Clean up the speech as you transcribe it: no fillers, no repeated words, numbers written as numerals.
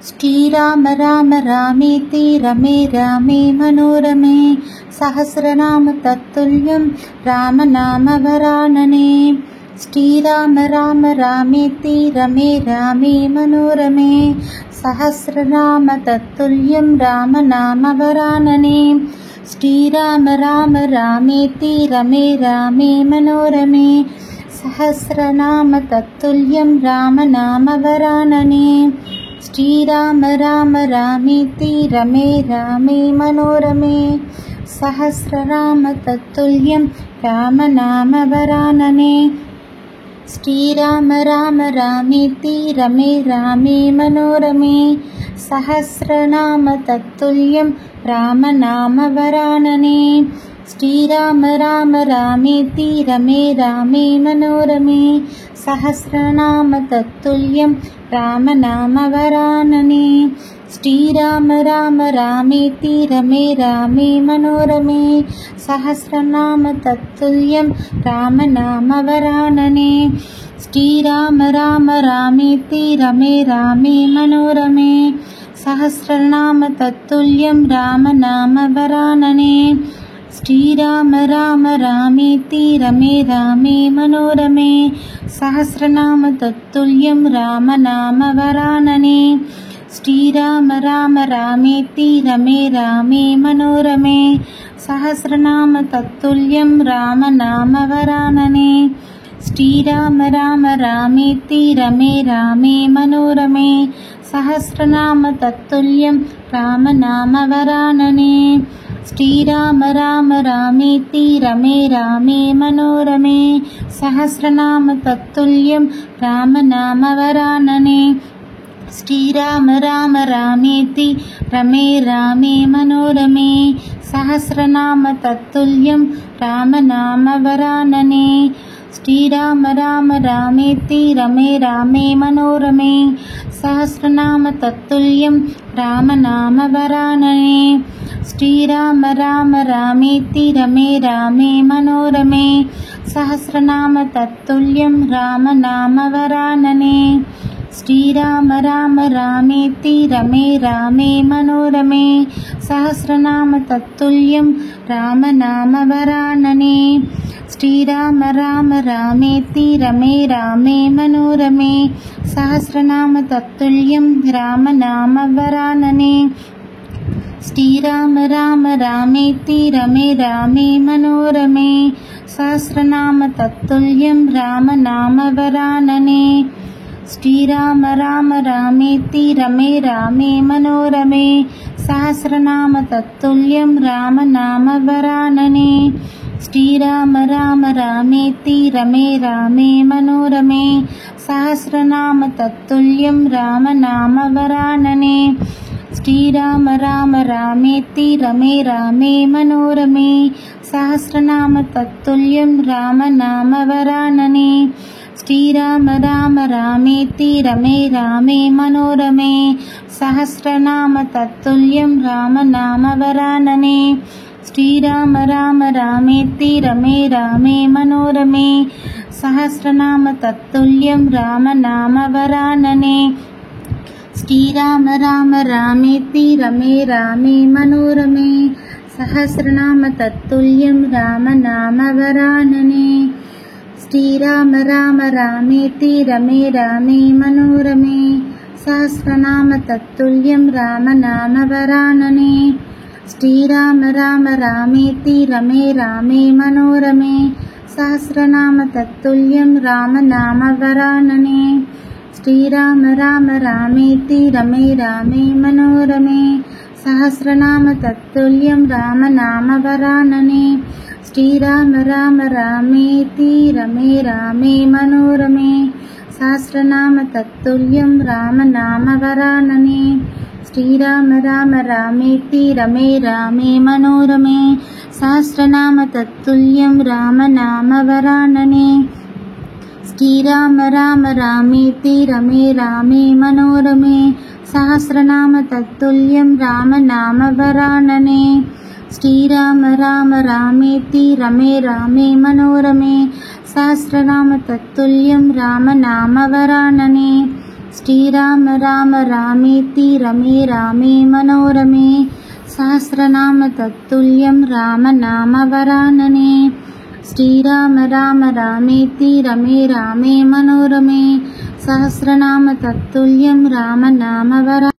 श्रीराम राम रामेति रमे रामे मनोरमे सहस्रनाम तत्तुल्यं रामनामवरानने। श्रीराम राम रामेति रमे रामे मनोरमे सहस्रनाम तत्तुल्यं रामनामवरानने। श्रीराम राम रामेति रमे रामे मनोरमे सहस्रनाम तत्तुल्यं रामनामवरानने। श्रीराम राम रामेति रमे रामे मनोरमे सहस्रनाम तत्तुल्यं रामनामवरानने। श्रीराम राम रामेति रमे रामे मनोरमे सहस्रनाम तत्तुल्यं रामनामवरानने। श्रीराम राम रामेति रमे रामे मनोरमे सहस्रनाम तत्तुल्यं रामनामवरानने। श्रीराम राम रामेति रमे रामे मनोरमे सहस्रनाम तत्तुल्यं रामनामवरानने। श्रीराम राम रामेति रमे रामे मनोरमे सहस्रनाम तत्तुल्यं रामनामवरानने। श्रीराम राम रामेति रमे रामे मनोरमे सहस्रनाम तत्तुल्यं रामनामवरानने। श्रीराम राम रामेति रमे रामे मनोरमे सहस्रनाम तत्तुल्यं रामनामवरानने। श्रीराम राम रामेति रमे रामे मनोरमे सहस्रनाम तत्तुल्यं रामनामवरानने। श्रीराम राम रामेति रमे रामे मनोरमे सहस्रनाम तत्तुल्यं रामनामवरानने। श्रीराम राम रामेति रमे रामे मनोरमे सहस्रनाम तत्तुल्यं रामनामवरानने। श्रीराम राम रामेति रमे रामे मनोरमे सहस्रनाम तत्तुल्यं रामनामवरानने। श्रीराम राम रामेति रमे रामे मनोरमे सहस्रनाम तत्तुल्यं रामनामवरानने। श्रीराम राम रामेति रमे रामे मनोरमे सहस्रनाम तत्तुल्यं रामनामवरानने। श्रीराम राम रामेति रमे रामे मनोरमे सहस्रनाम तत्तुल्यं रामनामवरानने। श्रीराम राम रामेति रमे रामे मनोरमे सहस्रनाम तत्तुल्यं रामनामवरानने। श्रीराम राम रामेति रमे रामे मनोरमे सहस्रनाम तत्तुल्यं रामनामवरानने। श्रीराम राम रामेति रमे रामे मनोरमे सहस्रनाम तत्तुल्यं रामनामवरानने। श्रीराम राम रामेति रमे रामे मनोरमे सहस्रनाम तत्तुल्यं रामनामवरानने। श्रीराम राम रामेति रमे रामे मनोरमे सहस्रनाम तत्तुल्यं रामनामवरानने। श्रीराम राम रामेति रमे रामे मनोरमे सहस्रनाम तत्तुल्यं रामनामवरानने। श्रीराम राम रामेति रमे रामे मनोरमे सहस्रनाम तत्तुल्यं रामनामवरानने। श्रीराम राम रामेति रमे रामे मनोरमे सहस्रनाम तत्तुल्यं रामनामवरानने। श्रीराम राम रामेति रमे रामे मनोरमे सहस्रनाम तत्तुल्यं रामनामवरानने। श्रीराम राम रामेति रमे रामे मनोरमे सहस्रनाम तत्तुल्यं रामनामवरानने। श्रीराम राम रामेति रमे रामे मनोरमे सहस्रनाम तत्तुल्यं रामनामवरानने। श्रीराम राम रामेति रमे रामे मनोरमे सहस्रनाम तत्तुल्यं रामनामवरानने। श्रीराम राम रामेति रमे रामे मनोरमे सहस्रनाम तत्तुल्यं रामनामवरानने। श्रीराम राम रामेति रमे रामे मनोरमे सहस्रनाम तत्तुल्यं रामनामवरानने। श्रीराम राम रामेति रमे रामे मनोरमे सहस्रनाम तत्तुल्यं रामनामवरानने श्रीराम राम रामेति रमे रामे मनोरमे सहस्रनाम तत्तुल्यं रामनामवरानने।